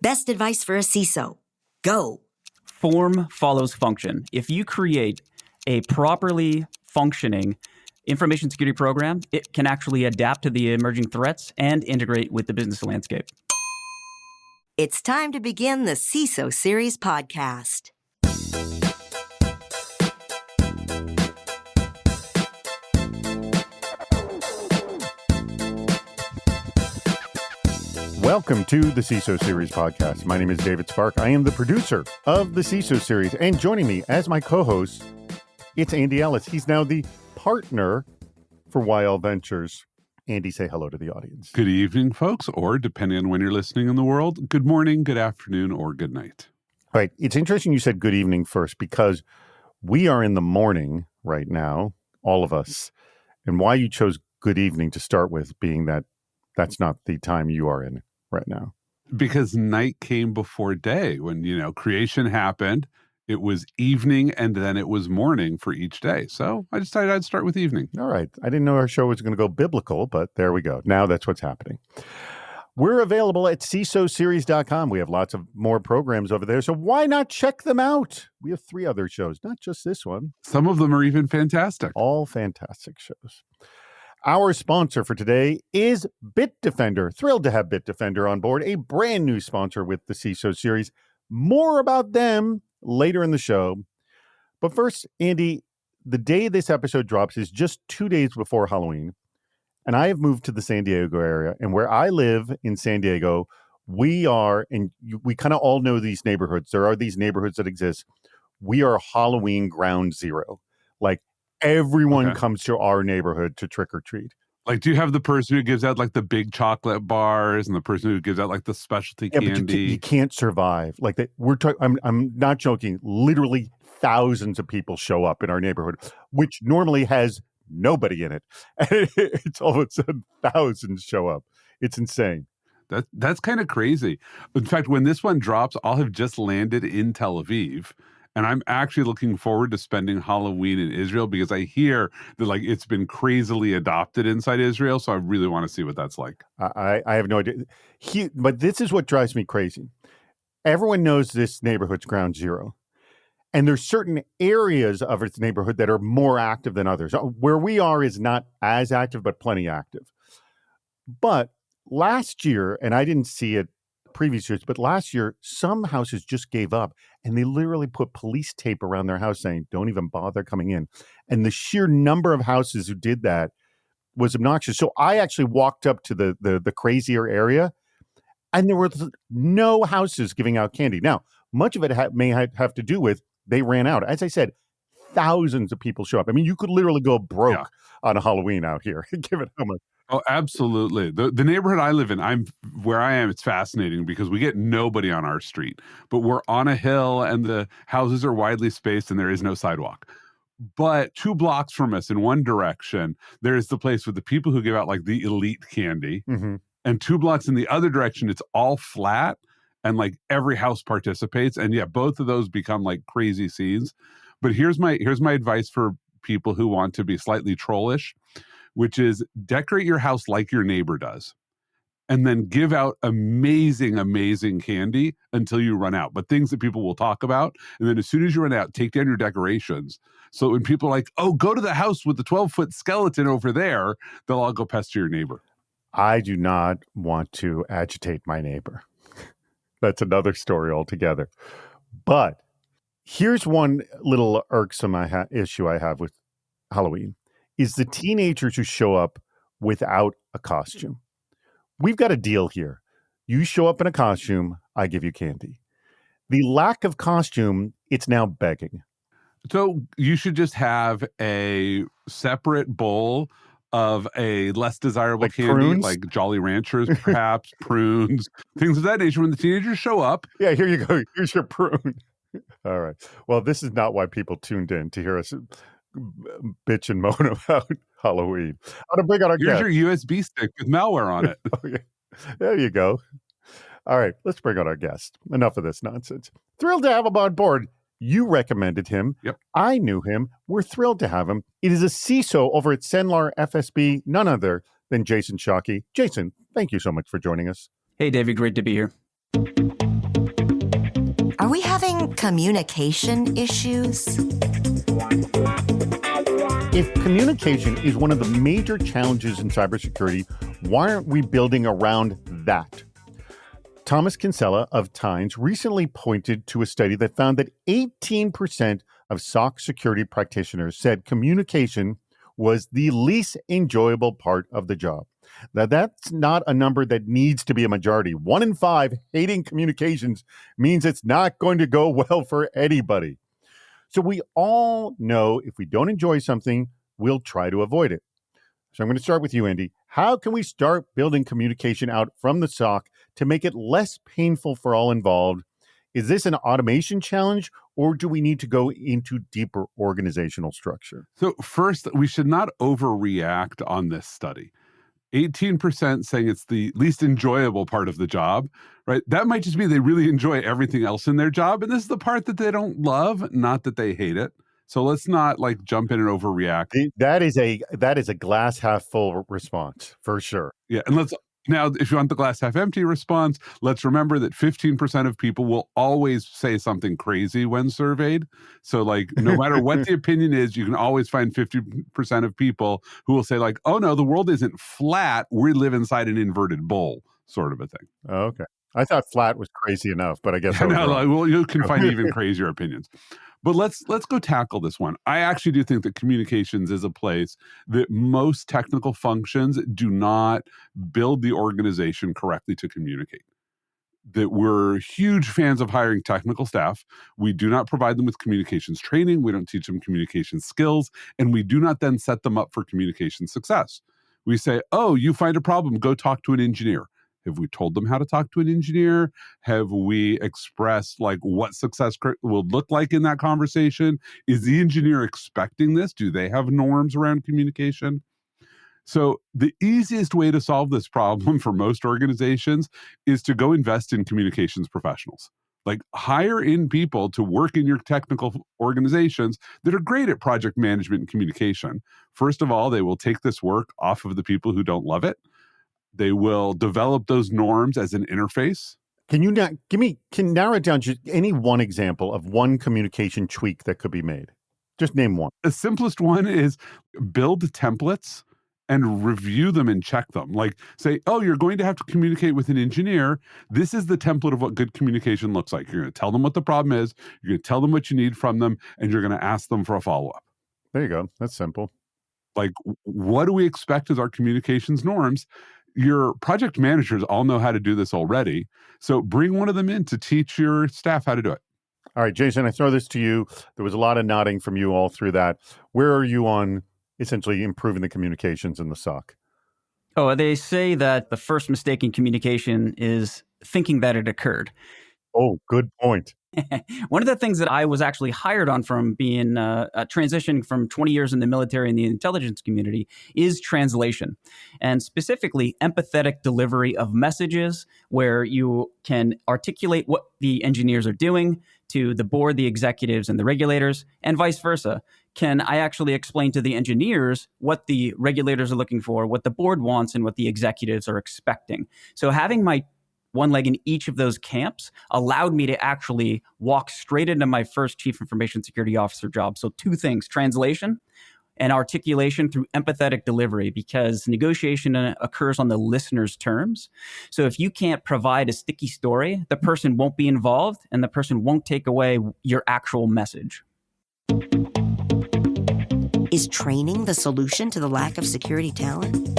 Best advice for a CISO. Go. Form follows function. If you create a properly functioning information security program, it can actually adapt to the emerging threats and integrate with the business landscape. It's time to begin the CISO Series podcast. Welcome to the CISO Series podcast. My name is David Spark. I am the producer of the CISO Series, and joining me as my co-host, it's Andy Ellis. He's now the partner for YL Ventures. Andy, say hello to the audience. Good evening, folks, or depending on when you're listening in the world, good morning, good afternoon, or good night. All right. It's interesting you said good evening first because we are in the morning right now, all of us. And why you chose good evening to start with being that that's not the time you are in right now. Because night came before day. When, creation happened, it was evening and then it was morning for each day. So I decided I'd start with evening. All right. I didn't know our show was going to go biblical, but there we go. Now that's what's happening. We're available at CISOseries.com. We have lots of more programs over there, so why not check them out? We have 3 other shows, not just this one. Some of them are even fantastic. All fantastic shows. Our sponsor for today is Bitdefender. Thrilled to have Bitdefender on board, a brand new sponsor with the CISO Series. More about them later in the show. But first, Andy, the day this episode drops is just 2 days before Halloween. And I have moved to the San Diego area. And where I live in San Diego, we kind of all know these neighborhoods. There are these neighborhoods that exist. We are Halloween ground zero. Like, everyone comes to our neighborhood to trick or treat. Like, do you have the person who gives out like the big chocolate bars and the person who gives out like the specialty candy? But you can't survive. Like that. I'm not joking. Literally thousands of people show up in our neighborhood, which normally has nobody in it. And it's all of a sudden thousands show up. It's insane. That's kind of crazy. In fact, when this one drops, I'll have just landed in Tel Aviv. And I'm actually looking forward to spending Halloween in Israel because I hear that it's been crazily adopted inside Israel. So I really want to see what that's like. I have no idea. But this is what drives me crazy. Everyone knows this neighborhood's ground zero. And there's certain areas of its neighborhood that are more active than others. Where we are is not as active, but plenty active. But last year, and I didn't see it previous years, but last year, some houses just gave up and they literally put police tape around their house saying, don't even bother coming in. And the sheer number of houses who did that was obnoxious. So I actually walked up to the crazier area and there were no houses giving out candy. Now, much of it may have to do with they ran out. As I said, thousands of people show up. I mean, you could literally go broke on a Halloween out here, given how much. Oh, absolutely. The neighborhood I live in, where I am, it's fascinating because we get nobody on our street, but we're on a hill and the houses are widely spaced and there is no sidewalk. But 2 blocks from us in one direction, there is the place with the people who give out like the elite candy. Mm-hmm. And 2 blocks in the other direction, it's all flat and like every house participates. And yeah, both of those become like crazy scenes. But here's my advice for people who want to be slightly trollish, which is decorate your house like your neighbor does and then give out amazing, amazing candy until you run out. But things that people will talk about. And then as soon as you run out, take down your decorations. So when people are like, oh, go to the house with the 12-foot skeleton over there, they'll all go pester your neighbor. I do not want to agitate my neighbor. That's another story altogether. But here's one little irksome issue I have with Halloween. Is the teenagers who show up without a costume. We've got a deal here. You show up in a costume, I give you candy. The lack of costume, it's now begging. So you should just have a separate bowl of a less desirable like candy, prunes? like Jolly Ranchers, perhaps, prunes, things of that nature. When the teenagers show up. Yeah, here you go. Here's your prune. All right. Well, this is not why people tuned in to hear us bitch and moan about Halloween. I'm going to bring out our guest. Here's your USB stick with malware on it. Oh, yeah. There you go. All right, let's bring on our guest. Enough of this nonsense. Thrilled to have him on board. You recommended him. Yep. I knew him. We're thrilled to have him. It is a CISO over at Cenlar FSB, none other than Jason Shockey. Jason, thank you so much for joining us. Hey, David, great to be here. communication issues? If communication is one of the major challenges in cybersecurity, why aren't we building around that? Thomas Kinsella of Tynes recently pointed to a study that found that 18% of SOC security practitioners said communication was the least enjoyable part of the job. Now, that's not a number that needs to be a majority. 1 in 5 hating communications means it's not going to go well for anybody. So we all know if we don't enjoy something, we'll try to avoid it. So I'm going to start with you, Andy. How can we start building communication out from the SOC to make it less painful for all involved? Is this an automation challenge, or do we need to go into deeper organizational structure? So first, we should not overreact on this study. 18% saying it's the least enjoyable part of the job, right? That might just be they really enjoy everything else in their job. And this is the part that they don't love, not that they hate it. So let's not like jump in and overreact. That is a glass half full response for sure. Yeah. And now, if you want the glass half empty response, let's remember that 15% of people will always say something crazy when surveyed. So like, no matter what the opinion is, you can always find 50% of people who will say like, oh no, the world isn't flat. We live inside an inverted bowl, sort of a thing. Oh, okay. I thought flat was crazy enough, but I guess I was wrong. Like, well, you can find even crazier opinions. But let's go tackle this one. I actually do think that communications is a place that most technical functions do not build the organization correctly to communicate. That we're huge fans of hiring technical staff. We do not provide them with communications training. We don't teach them communication skills, and we do not then set them up for communication success. We say, oh, you find a problem, go talk to an engineer. Have we told them how to talk to an engineer? Have we expressed like what success will look like in that conversation? Is the engineer expecting this? Do they have norms around communication? So the easiest way to solve this problem for most organizations is to go invest in communications professionals. Like hire in people to work in your technical organizations that are great at project management and communication. First of all, they will take this work off of the people who don't love it. They will develop those norms as an interface. Can you narrow it down to any one example of one communication tweak that could be made? Just name one. The simplest one is build templates and review them and check them. Like say, oh, you're going to have to communicate with an engineer. This is the template of what good communication looks like. You're going to tell them what the problem is. You're going to tell them what you need from them, and you're going to ask them for a follow-up. There you go. That's simple. Like, what do we expect as our communications norms? Your project managers all know how to do this already. So bring one of them in to teach your staff how to do it. All right, Jason, I throw this to you. There was a lot of nodding from you all through that. Where are you on essentially improving the communications in the SOC? Oh, they say that the first mistake in communication is thinking that it occurred. Oh, good point. One of the things that I was actually hired on from being transitioning from 20 years in the military and the intelligence community is translation, and specifically empathetic delivery of messages where you can articulate what the engineers are doing to the board, the executives, and the regulators, and vice versa. Can I actually explain to the engineers what the regulators are looking for, what the board wants, and what the executives are expecting? So having my one leg in each of those camps allowed me to actually walk straight into my first chief information security officer job. So two things, translation and articulation through empathetic delivery, because negotiation occurs on the listener's terms. So if you can't provide a sticky story, the person won't be involved and the person won't take away your actual message. Is training the solution to the lack of security talent?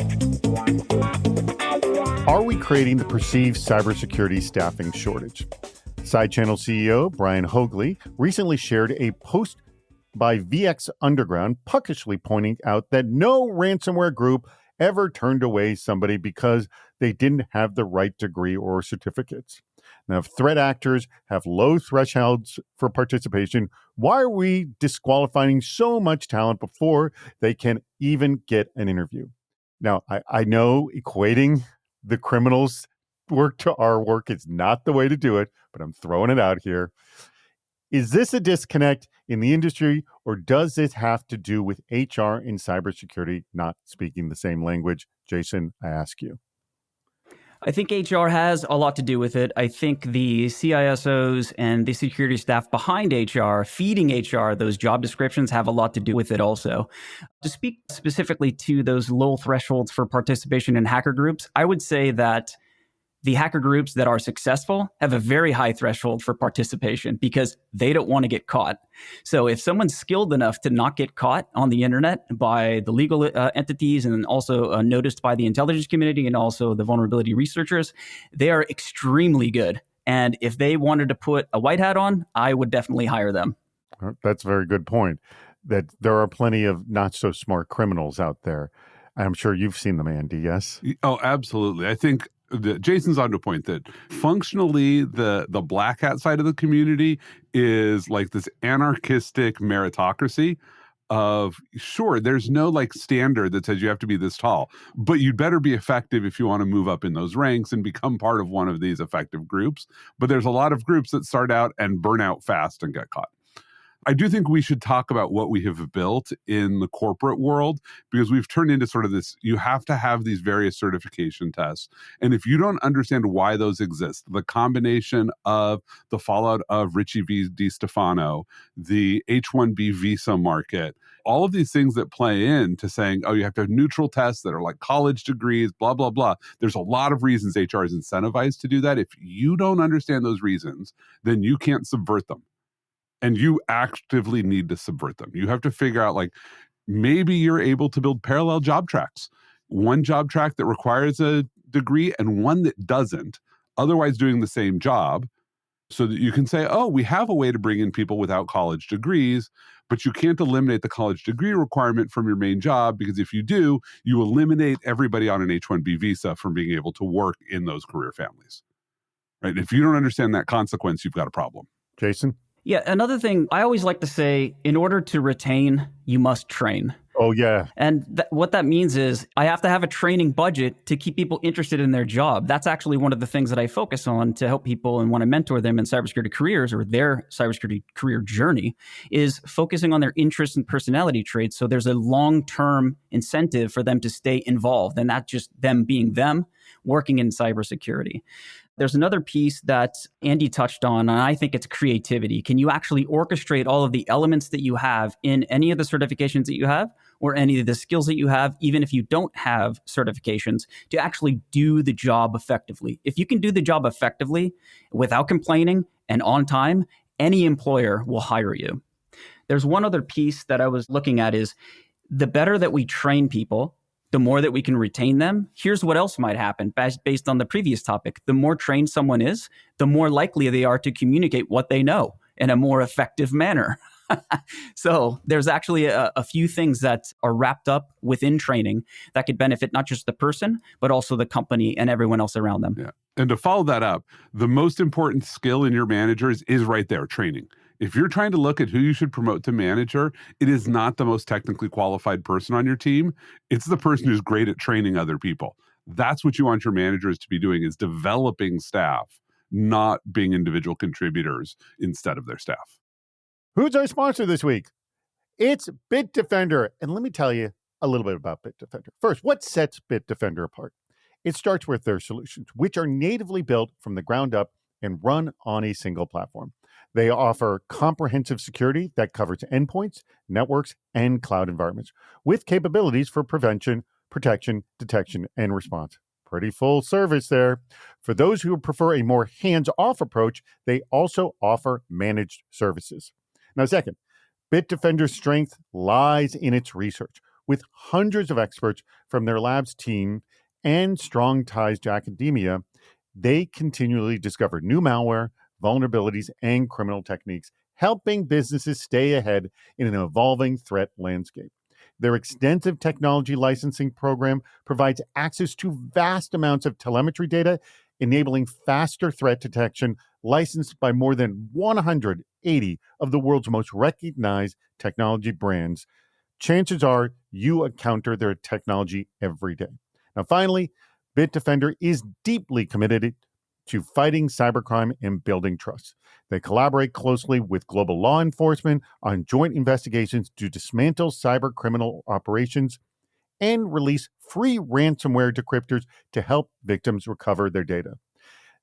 Are we creating the perceived cybersecurity staffing shortage? SideChannel CEO Brian Hoagley recently shared a post by VX Underground puckishly pointing out that no ransomware group ever turned away somebody because they didn't have the right degree or certificates. Now, if threat actors have low thresholds for participation, why are we disqualifying so much talent before they can even get an interview? Now, I know equating the criminals' work to our work is not the way to do it, but I'm throwing it out here. Is this a disconnect in the industry, or does this have to do with HR and cybersecurity not speaking the same language? Jason, I ask you. I think HR has a lot to do with it. I think the CISOs and the security staff behind HR, feeding HR those job descriptions, have a lot to do with it also. To speak specifically to those low thresholds for participation in hacker groups, I would say that the hacker groups that are successful have a very high threshold for participation because they don't want to get caught. So if someone's skilled enough to not get caught on the internet by the legal entities and also noticed by the intelligence community and also the vulnerability researchers, they are extremely good. And if they wanted to put a white hat on, I would definitely hire them. That's a very good point. That there are plenty of not so smart criminals out there. I'm sure you've seen them, Andy, yes? Oh, absolutely. I think Jason's onto a point that functionally the black hat side of the community is like this anarchistic meritocracy of, sure, there's no like standard that says you have to be this tall, but you'd better be effective if you want to move up in those ranks and become part of one of these effective groups. But there's a lot of groups that start out and burn out fast and get caught. I do think we should talk about what we have built in the corporate world, because we've turned into sort of this, you have to have these various certification tests. And if you don't understand why those exist, the combination of the fallout of Richie V. DiStefano, the H-1B visa market, all of these things that play into saying, oh, you have to have neutral tests that are like college degrees, blah, blah, blah. There's a lot of reasons HR is incentivized to do that. If you don't understand those reasons, then you can't subvert them. And you actively need to subvert them. You have to figure out, like, maybe you're able to build parallel job tracks. One job track that requires a degree and one that doesn't, otherwise doing the same job, so that you can say, oh, we have a way to bring in people without college degrees, but you can't eliminate the college degree requirement from your main job, because if you do, you eliminate everybody on an H-1B visa from being able to work in those career families. Right? If you don't understand that consequence, you've got a problem. Jason? Yeah, another thing I always like to say, in order to retain, you must train. Oh, yeah. And what that means is I have to have a training budget to keep people interested in their job. That's actually one of the things that I focus on to help people and want to mentor them in cybersecurity careers or their cybersecurity career journey, is focusing on their interests and personality traits. So there's a long-term incentive for them to stay involved, and not just them being them working in cybersecurity. There's another piece that Andy touched on, and I think it's creativity. Can you actually orchestrate all of the elements that you have in any of the certifications that you have or any of the skills that you have, even if you don't have certifications, to actually do the job effectively? If you can do the job effectively without complaining and on time, any employer will hire you. There's one other piece that I was looking at is the better that we train people, the more that we can retain them. Here's what else might happen based on the previous topic. The more trained someone is, the more likely they are to communicate what they know in a more effective manner. So there's actually a few things that are wrapped up within training that could benefit not just the person, but also the company and everyone else around them. Yeah. And to follow that up, the most important skill in your managers is right there, training. If you're trying to look at who you should promote to manager, it is not the most technically qualified person on your team. It's the person who's great at training other people. That's what you want your managers to be doing, is developing staff, not being individual contributors instead of their staff. Who's our sponsor this week? It's Bitdefender. And let me tell you a little bit about Bitdefender. First, what sets Bitdefender apart? It starts with their solutions, which are natively built from the ground up and run on a single platform. They offer comprehensive security that covers endpoints, networks, and cloud environments, with capabilities for prevention, protection, detection, and response. Pretty full service there. For those who prefer a more hands-off approach, they also offer managed services. Now, second, Bitdefender's strength lies in its research. With hundreds of experts from their labs team and strong ties to academia, they continually discover new malware, vulnerabilities, and criminal techniques, helping businesses stay ahead in an evolving threat landscape. Their extensive technology licensing program provides access to vast amounts of telemetry data, enabling faster threat detection, licensed by more than 180 of the world's most recognized technology brands. Chances are you encounter their technology every day. Now, finally, Bitdefender is deeply committed to fighting cybercrime and building trust. They collaborate closely with global law enforcement on joint investigations to dismantle cyber criminal operations. and release free ransomware decryptors to help victims recover their data.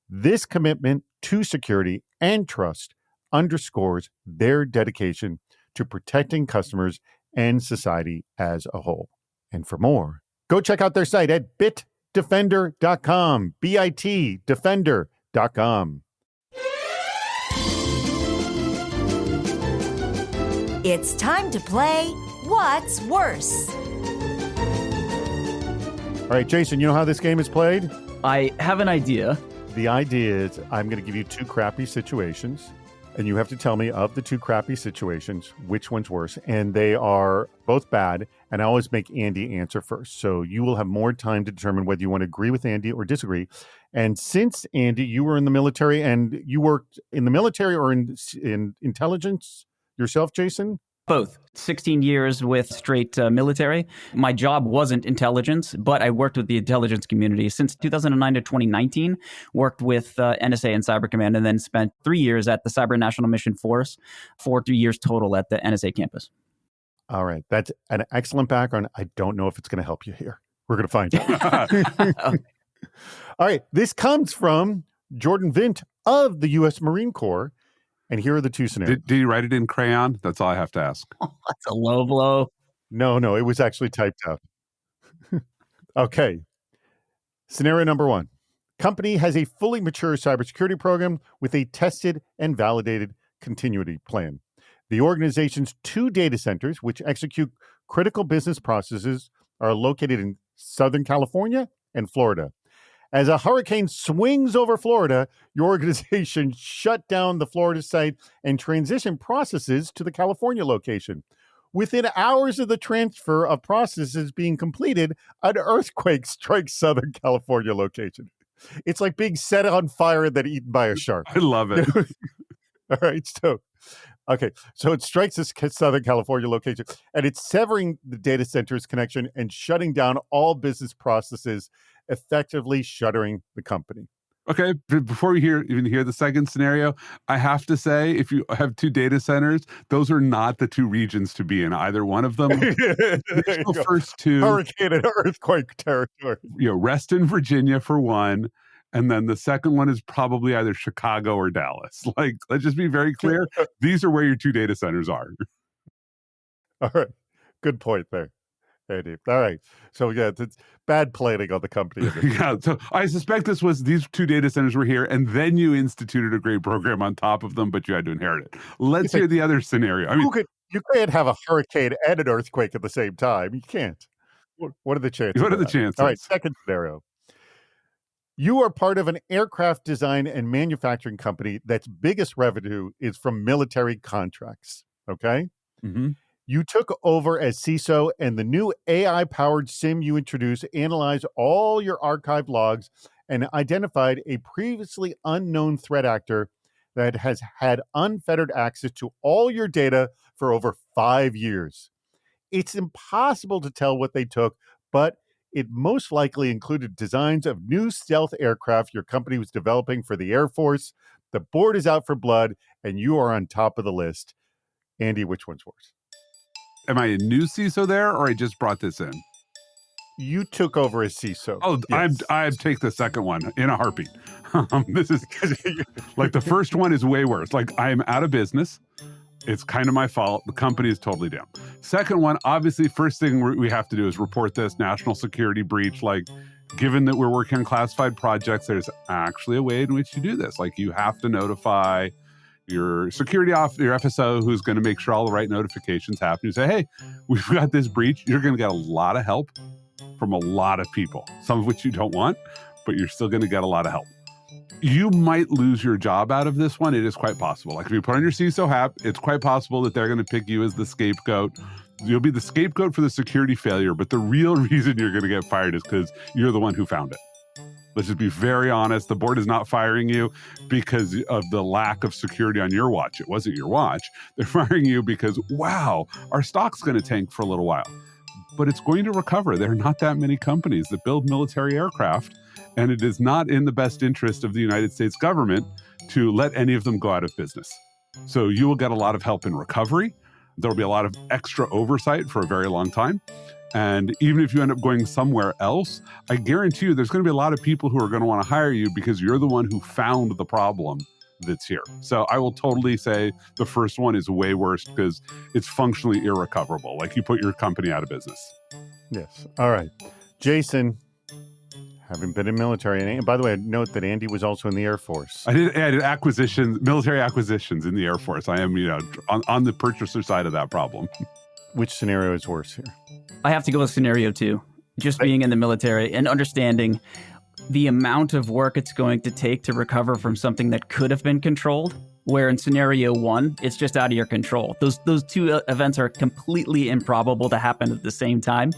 This commitment to security and trust underscores their dedication to protecting customers and society as a whole. And for more, go check out their site at bitdefender.com, bitdefender.com. It's time to play What's Worse? All right, Jason, you know how this game is played? I have an idea. The idea is I'm going to give you two crappy situations, and you have to tell me of the two crappy situations, which one's worse. And they are both bad, and I always make Andy answer first. So you will have more time to determine whether you want to agree with Andy or disagree. And since, Andy, you were in the military, and you worked in the military or in intelligence yourself, Jason? Both. 16 years with straight military. My job wasn't intelligence, but I worked with the intelligence community since 2009 to 2019, worked with NSA and Cyber Command, and then spent 3 years at the Cyber National Mission Force, 3 years total at the NSA campus. All right. That's an excellent background. I don't know if it's going to help you here. We're going to find out. All right. This comes from Jordan Vint of the U.S. Marine Corps. And here are the two scenarios. Did you write it in crayon? That's all I have to ask. That's a low blow. No, it was actually typed out. Okay. Scenario number one. Company has a fully mature cybersecurity program with a tested and validated continuity plan. The organization's 2 data centers, which execute critical business processes, are located in Southern California and Florida. As a hurricane swings over Florida, your organization shut down the Florida site and transitioned processes to the California location. Within hours of the transfer of processes being completed, an earthquake strikes Southern California location. It's like being set on fire and then eaten by a shark. I love it. All right, so it strikes this Southern California location, and it's severing the data center's connection and shutting down all business processes, effectively shuttering the company. Okay, before we even hear the second scenario, I have to say, if you have 2 data centers, those are not the 2 regions to be in, either one of them. The first 2, hurricane and earthquake territory. Rest in Virginia for one, and then the second one is probably either Chicago or Dallas. Like, let's just be very clear. These are where your 2 data centers are. All right, good point there. Andy. All right. So yeah, it's bad planning on the company. Yeah. So I suspect these 2 data centers were here, and then you instituted a great program on top of them, but you had to inherit it. Let's hear the other scenario. I mean, you can't have a hurricane and an earthquake at the same time. You can't. What are the chances? What are the chances? All right. Second scenario. You are part of an aircraft design and manufacturing company that's biggest revenue is from military contracts. Okay. Mm-hmm. You took over as CISO, and the new AI-powered SIM you introduced analyzed all your archived logs and identified a previously unknown threat actor that has had unfettered access to all your data for over 5 years. It's impossible to tell what they took, but it most likely included designs of new stealth aircraft your company was developing for the Air Force. The board is out for blood, and you are on top of the list. Andy, which one's worse? Am I a new CISO there, or I just brought this in? You took over as CISO. Oh, yes. I'd take the second one in a heartbeat. This is like the first one is way worse. Like, I'm out of business. It's kind of my fault. The company is totally down. Second one, obviously, first thing we have to do is report this national security breach. Like, given that we're working on classified projects, there's actually a way in which you do this. Like, you have to notify your security officer, your FSO, who's going to make sure all the right notifications happen. You say, hey, we've got this breach. You're going to get a lot of help from a lot of people, some of which you don't want, but you're still going to get a lot of help. You might lose your job out of this one. It is quite possible. Like, if you put on your CISO hat, it's quite possible that they're going to pick you as the scapegoat. You'll be the scapegoat for the security failure, but the real reason you're going to get fired is because you're the one who found it. Let's just be very honest. The board is not firing you because of the lack of security on your watch. It wasn't your watch. They're firing you because, wow, our stock's going to tank for a little while. But it's going to recover. There are not that many companies that build military aircraft, and it is not in the best interest of the United States government to let any of them go out of business. So you will get a lot of help in recovery. There will be a lot of extra oversight for a very long time. And even if you end up going somewhere else, I guarantee you there's going to be a lot of people who are going to want to hire you because you're the one who found the problem that's here. So I will totally say the first one is way worse because it's functionally irrecoverable. Like you put your company out of business. Yes. All right. Jason, having been in military, and by the way, I note that Andy was also in the Air Force. I did acquisitions, military acquisitions in the Air Force. I am, on the purchaser side of that problem. Which scenario is worse here? I have to go with scenario 2. Just being in the military and understanding the amount of work it's going to take to recover from something that could have been controlled, where in scenario 1, it's just out of your control. Those two events are completely improbable to happen at the same time,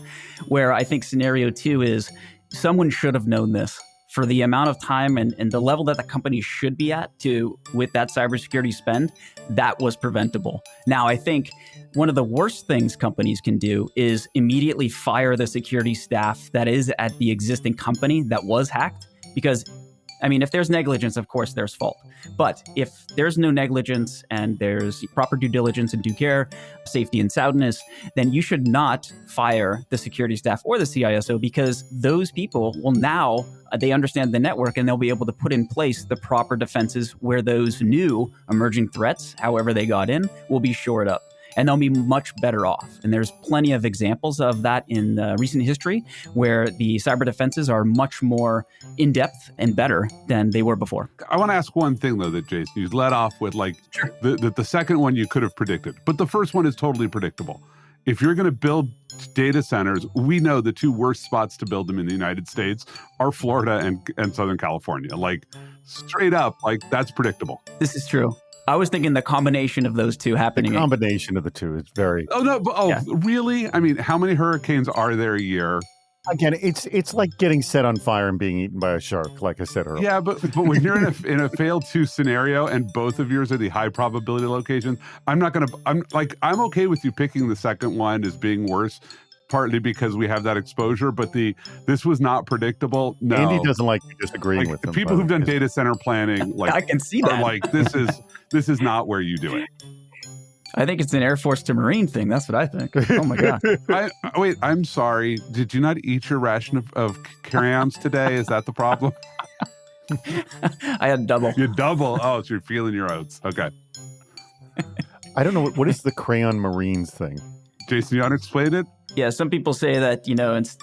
where I think scenario 2 is someone should have known this for the amount of time and the level that the company should be at with that cybersecurity spend, that was preventable. Now, I think one of the worst things companies can do is immediately fire the security staff that is at the existing company that was hacked. Because, I mean, if there's negligence, of course, there's fault. But if there's no negligence and there's proper due diligence and due care, safety and soundness, then you should not fire the security staff or the CISO, because those people will now, they understand the network and they'll be able to put in place the proper defenses where those new emerging threats, however they got in, will be shored up. And they'll be much better off. And there's plenty of examples of that in recent history where the cyber defenses are much more in-depth and better than they were before. I want to ask one thing, though, that Jason, you led off with, the second one you could have predicted. But the first one is totally predictable. If you're going to build data centers, we know the two worst spots to build them in the United States are Florida and Southern California. Like, straight up, that's predictable. This is true. I was thinking the combination of those two happening. The combination of the two is very... Oh, no. Really? I mean, how many hurricanes are there a year? Again, it's like getting set on fire and being eaten by a shark, like I said earlier. Yeah, but when you're in a failed 2 scenario and both of yours are the high probability locations, I'm okay with you picking the second one as being worse, partly because we have that exposure, but this was not predictable. No. Andy doesn't like you disagreeing with him. People who've done data center planning, I can see that. This is not where you do it. I think it's an Air Force to Marine thing. That's what I think. Oh my God. Wait, I'm sorry. Did you not eat your ration of crayons today? Is that the problem? I had double. You double. Oh, so you're feeling your oats. Okay. I don't know. What is the crayon Marines thing? Jason, you want to explain it? Yeah, some people say that,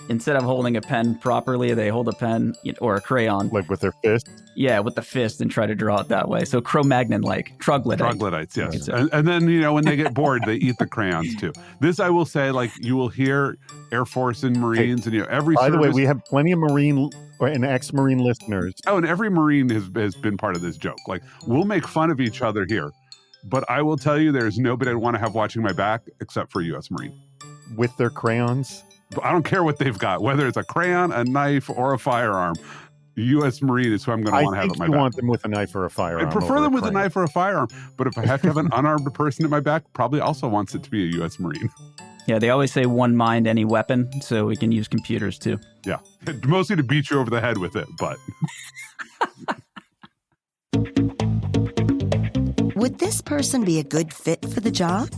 instead of holding a pen properly, they hold a pen or a crayon. Like with their fist? Yeah, with the fist and try to draw it that way. So Cro-Magnon-like, troglodyte. Troglodytes, yes. And then, when they get bored, they eat the crayons too. This, I will say, you will hear Air Force and Marines and, every By service... the way, we have plenty of Marine and ex-Marine listeners. Oh, and every Marine has been part of this joke. We'll make fun of each other here. But I will tell you, there's nobody I'd want to have watching my back except for a U.S. Marine. With their crayons? I don't care what they've got, whether it's a crayon, a knife, or a firearm. U.S. Marine is who I'm going to want to have at my back. I want them with a knife or a firearm. I prefer them with a knife or a firearm, but if I have to have an unarmed person at my back, probably also wants it to be a U.S. Marine. Yeah, they always say one mind, any weapon, so we can use computers too. Yeah, mostly to beat you over the head with it, but... Would this person be a good fit for the job?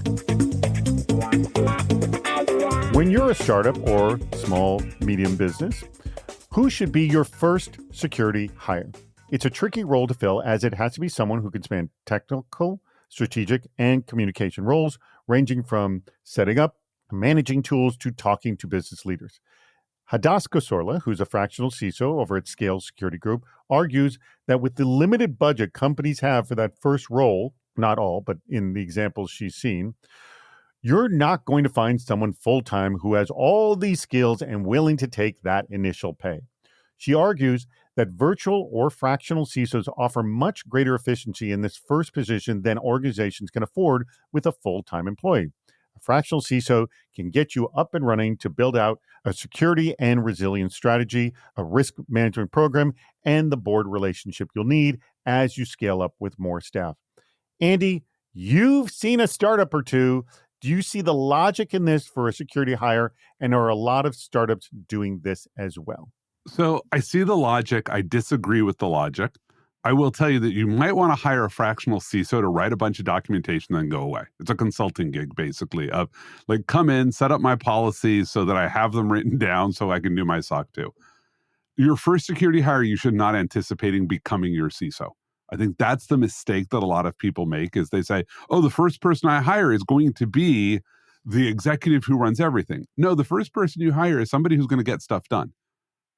When you're a startup or small, medium business, who should be your first security hire? It's a tricky role to fill, as it has to be someone who can span technical, strategic, and communication roles, ranging from setting up, managing tools, to talking to business leaders. Hadas Kosorla, who's a fractional CISO over at Scale Security Group, argues that with the limited budget companies have for that first role, not all, but in the examples she's seen, you're not going to find someone full-time who has all these skills and willing to take that initial pay. She argues that virtual or fractional CISOs offer much greater efficiency in this first position than organizations can afford with a full-time employee. A fractional CISO can get you up and running to build out a security and resilience strategy, a risk management program, and the board relationship you'll need as you scale up with more staff. Andy, you've seen a startup or two. Do you see the logic in this for a security hire? And are a lot of startups doing this as well? So I see the logic. I disagree with the logic. I will tell you that you might want to hire a fractional CISO to write a bunch of documentation and then go away. It's a consulting gig, basically, of like, come in, set up my policies so that I have them written down so I can do my SOC 2. Your first security hire, you should not anticipating becoming your CISO. I think that's the mistake that a lot of people make is they say, oh, the first person I hire is going to be the executive who runs everything. No, the first person you hire is somebody who's going to get stuff done.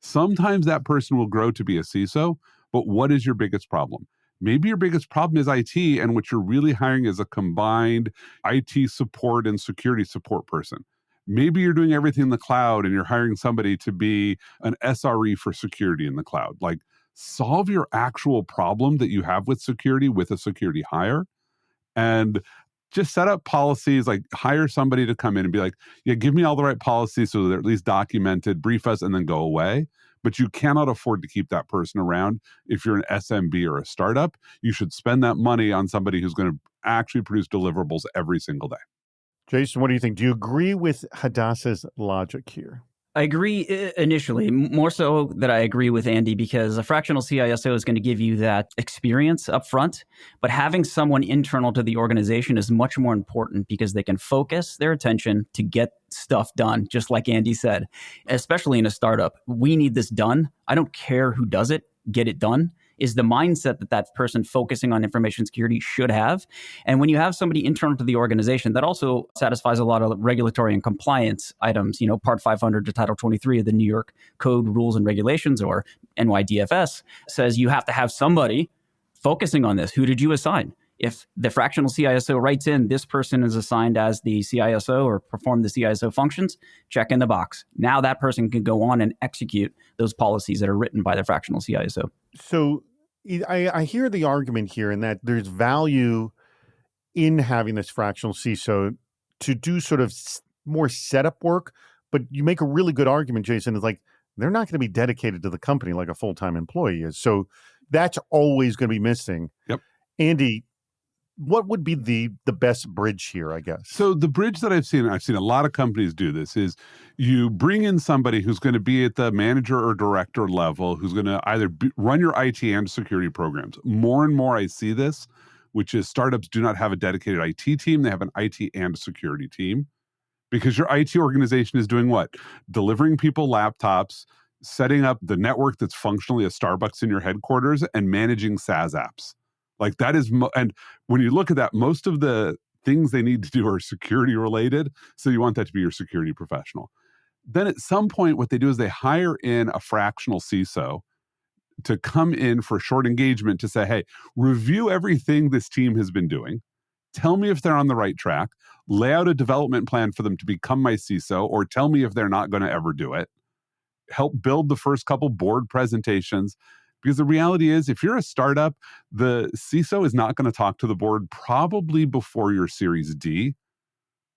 Sometimes that person will grow to be a CISO, but what is your biggest problem? Maybe your biggest problem is IT, and what you're really hiring is a combined IT support and security support person. Maybe you're doing everything in the cloud and you're hiring somebody to be an SRE for security in the cloud. Like, solve your actual problem that you have with security with a security hire, and just set up policies, like hire somebody to come in and be like, yeah, give me all the right policies so they're at least documented, brief us, and then go away. But you cannot afford to keep that person around. If you're an SMB or a startup, you should spend that money on somebody who's going to actually produce deliverables every single day. Jason, what do you think? Do you agree with Hadassah's logic here? I agree initially, more so that I agree with Andy, because a fractional CISO is going to give you that experience up front, but having someone internal to the organization is much more important because they can focus their attention to get stuff done, just like Andy said. Especially in a startup, we need this done. I don't care who does it, get it done, is the mindset that that person focusing on information security should have. And when you have somebody internal to the organization, that also satisfies a lot of regulatory and compliance items, Part 500 to Title 23 of the New York Code Rules and Regulations, or NYDFS, says you have to have somebody focusing on this. Who did you assign? If the fractional CISO writes in, this person is assigned as the CISO or perform the CISO functions, check in the box. Now that person can go on and execute those policies that are written by the fractional CISO. So I hear the argument here in that there's value in having this fractional CISO to do sort of more setup work, but you make a really good argument, Jason, is like, they're not going to be dedicated to the company like a full-time employee is. So that's always going to be missing. Yep. Andy, what would be the best bridge here, I guess? So the bridge that I've seen a lot of companies do this, is you bring in somebody who's going to be at the manager or director level, who's going to either run your IT and security programs. More and more I see this, which is startups do not have a dedicated IT team. They have an IT and security team, because your IT organization is doing what? Delivering people laptops, setting up the network that's functionally a Starbucks in your headquarters, and managing SaaS apps. Like that is, and when you look at that, most of the things they need to do are security related. So you want that to be your security professional. Then at some point, what they do is they hire in a fractional CISO to come in for a short engagement to say, hey, review everything this team has been doing. Tell me if they're on the right track. Lay out a development plan for them to become my CISO, or tell me if they're not going to ever do it. Help build the first couple board presentations. Because the reality is, if you're a startup, the CISO is not going to talk to the board probably before your Series D.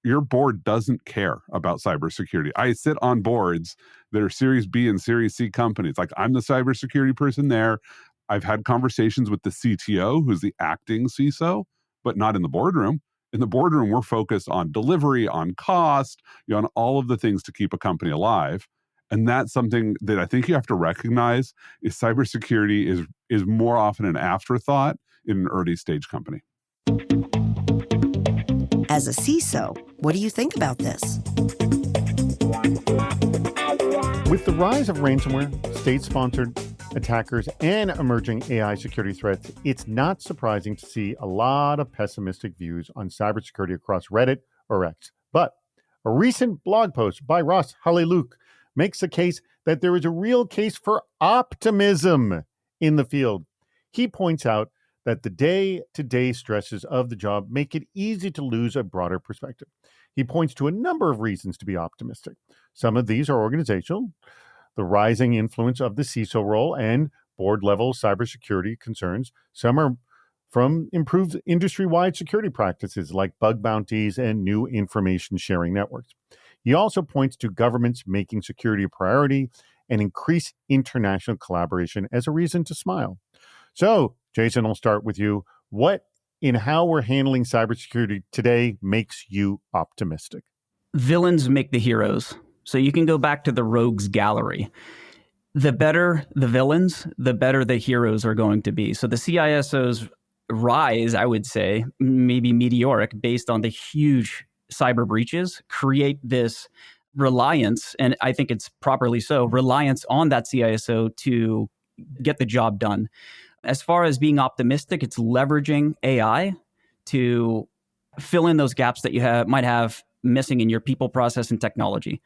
Your board doesn't care about cybersecurity. I sit on boards that are Series B and Series C companies. Like, I'm the cybersecurity person there. I've had conversations with the CTO, who's the acting CISO, but not in the boardroom. In the boardroom, we're focused on delivery, on cost, on all of the things to keep a company alive. And that's something that I think you have to recognize, is cybersecurity is more often an afterthought in an early stage company. As a CISO, what do you think about this? With the rise of ransomware, state-sponsored attackers, and emerging AI security threats, it's not surprising to see a lot of pessimistic views on cybersecurity across Reddit or X. But a recent blog post by Ross Haliluk makes the case that there is a real case for optimism in the field. He points out that the day-to-day stresses of the job make it easy to lose a broader perspective. He points to a number of reasons to be optimistic. Some of these are organizational, the rising influence of the CISO role and board-level cybersecurity concerns. Some are from improved industry-wide security practices like bug bounties and new information sharing networks. He also points to governments making security a priority and increased international collaboration as a reason to smile. So, Jason, I'll start with you. What in how we're handling cybersecurity today makes you optimistic? Villains make the heroes. So you can go back to the rogues gallery. the better the villains, the better the heroes are going to be. So the CISO's rise, I would say, maybe meteoric based on the huge cyber breaches, create this reliance, and I think it's properly so, reliance on that CISO to get the job done. As far as being optimistic, it's leveraging AI to fill in those gaps that you might have missing in your people, process, and technology.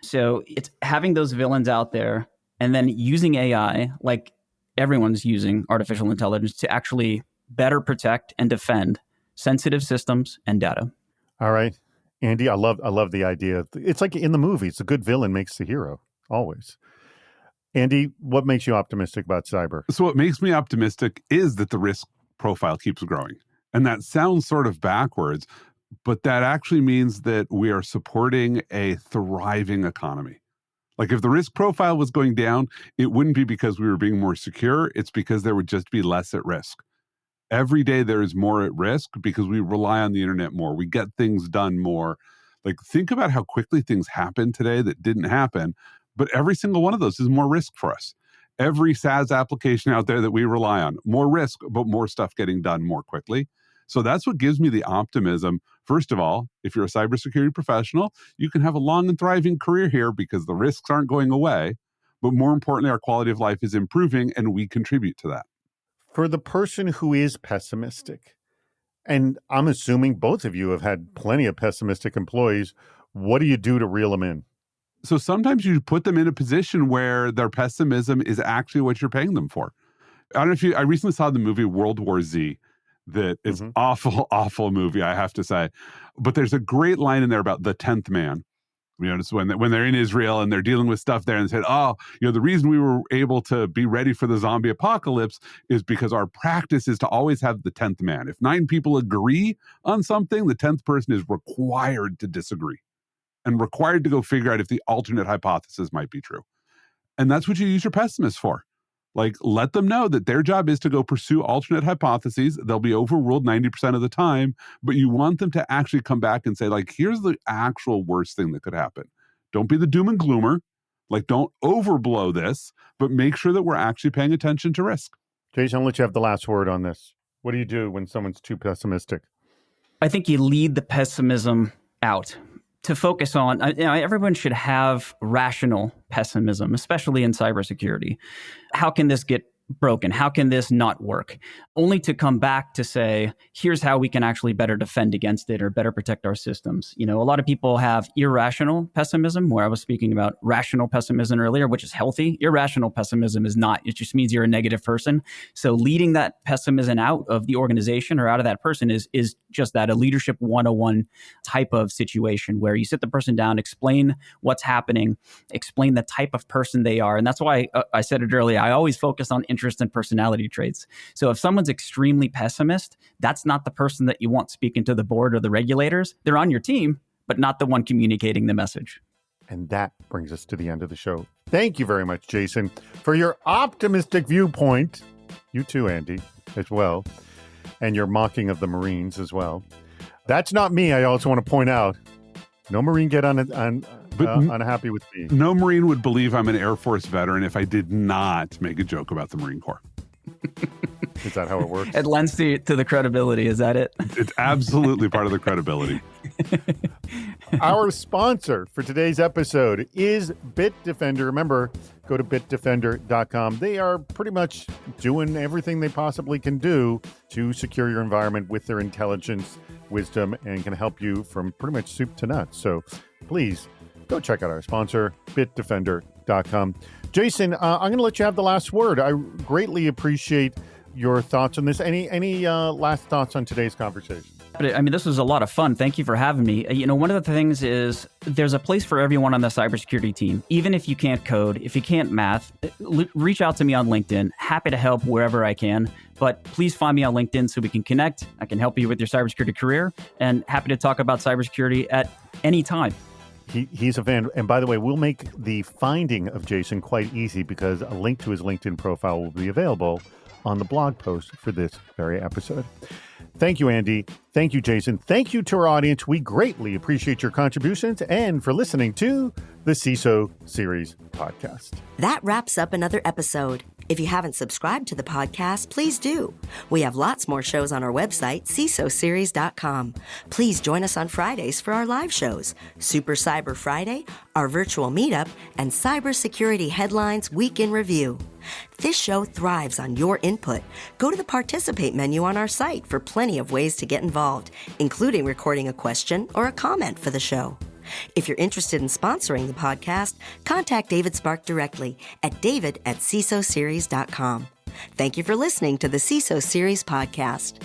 So it's having those villains out there and then using AI, like everyone's using artificial intelligence, to actually better protect and defend sensitive systems and data. All right. Andy, I love the idea. It's like in the movies, the good villain makes the hero, always. Andy, what makes you optimistic about cyber? So what makes me optimistic is that the risk profile keeps growing. And that sounds sort of backwards, but that actually means that we are supporting a thriving economy. Like if the risk profile was going down, it wouldn't be because we were being more secure. It's because there would just be less at risk. Every day there is more at risk because we rely on the internet more. We get things done more. Like think about how quickly things happen today that didn't happen, but every single one of those is more risk for us. Every SaaS application out there that we rely on, more risk, but more stuff getting done more quickly. So that's what gives me the optimism. First of all, if you're a cybersecurity professional, you can have a long and thriving career here because the risks aren't going away. But more importantly, our quality of life is improving and we contribute to that. For the person who is pessimistic, and I'm assuming both of you have had plenty of pessimistic employees, what do you do to reel them in? So sometimes you put them in a position where their pessimism is actually what you're paying them for. I don't know if I recently saw the movie World War Z. That is awful movie, I have to say. But there's a great line in there about the 10th man. You know, it's when they're in Israel and they're dealing with stuff there and said, the reason we were able to be ready for the zombie apocalypse is because our practice is to always have the 10th man. If 9 people agree on something, the 10th person is required to disagree and required to go figure out if the alternate hypothesis might be true. And that's what you use your pessimists for. Like, let them know that their job is to go pursue alternate hypotheses. They'll be overruled 90% of the time, but you want them to actually come back and say, like, here's the actual worst thing that could happen. Don't be the doom and gloomer. Like, don't overblow this, but make sure that we're actually paying attention to risk. Jason, I'll let you have the last word on this. What do you do when someone's too pessimistic? I think you lead the pessimism out to focus on, everyone should have rational pessimism, especially in cybersecurity. How can this get broken? How can this not work? Only to come back to say, here's how we can actually better defend against it or better protect our systems. A lot of people have irrational pessimism, where I was speaking about rational pessimism earlier, which is healthy. Irrational pessimism is not. It just means you're a negative person. So leading that pessimism out of the organization or out of that person is just that, a leadership 101 type of situation where you sit the person down, explain what's happening, explain the type of person they are. And that's why I said it earlier. I always focus on interest and personality traits. So if someone's extremely pessimist, that's not the person that you want speaking to the board or the regulators. They're on your team, but not the one communicating the message. And that brings us to the end of the show. Thank you very much, Jason, for your optimistic viewpoint. You too, Andy, as well. And your mocking of the Marines as well. That's not me, I also want to point out. No Marine get unhappy with me. No Marine would believe I'm an Air Force veteran if I did not make a joke about the Marine Corps. Is that how it works? It lends to the credibility. Is that it? It's absolutely part of the credibility. Our sponsor for today's episode is Bitdefender. Remember, go to bitdefender.com. They are pretty much doing everything they possibly can do to secure your environment with their intelligence, wisdom, and can help you from pretty much soup to nuts. So please go check out our sponsor, bitdefender.com. Jason, I'm going to let you have the last word. I greatly appreciate your thoughts on this. Any last thoughts on today's conversation? This was a lot of fun. Thank you for having me. One of the things is there's a place for everyone on the cybersecurity team. Even if you can't code, if you can't math, reach out to me on LinkedIn. Happy to help wherever I can. But please find me on LinkedIn so we can connect. I can help you with your cybersecurity career, and happy to talk about cybersecurity at any time. He's a fan. And by the way, we'll make the finding of Jason quite easy because a link to his LinkedIn profile will be available on the blog post for this very episode. Thank you, Andy. Thank you, Jason. Thank you to our audience. We greatly appreciate your contributions and for listening to the CISO Series podcast. That wraps up another episode. If you haven't subscribed to the podcast, please do. We have lots more shows on our website, CISOseries.com. Please join us on Fridays for our live shows, Super Cyber Friday, our virtual meetup, and Cybersecurity Headlines Week in Review. This show thrives on your input. Go to the Participate menu on our site for plenty of ways to get involved, including recording a question or a comment for the show. If you're interested in sponsoring the podcast, contact David Spark directly at david@cisoseries.com. Thank you for listening to the CISO Series podcast.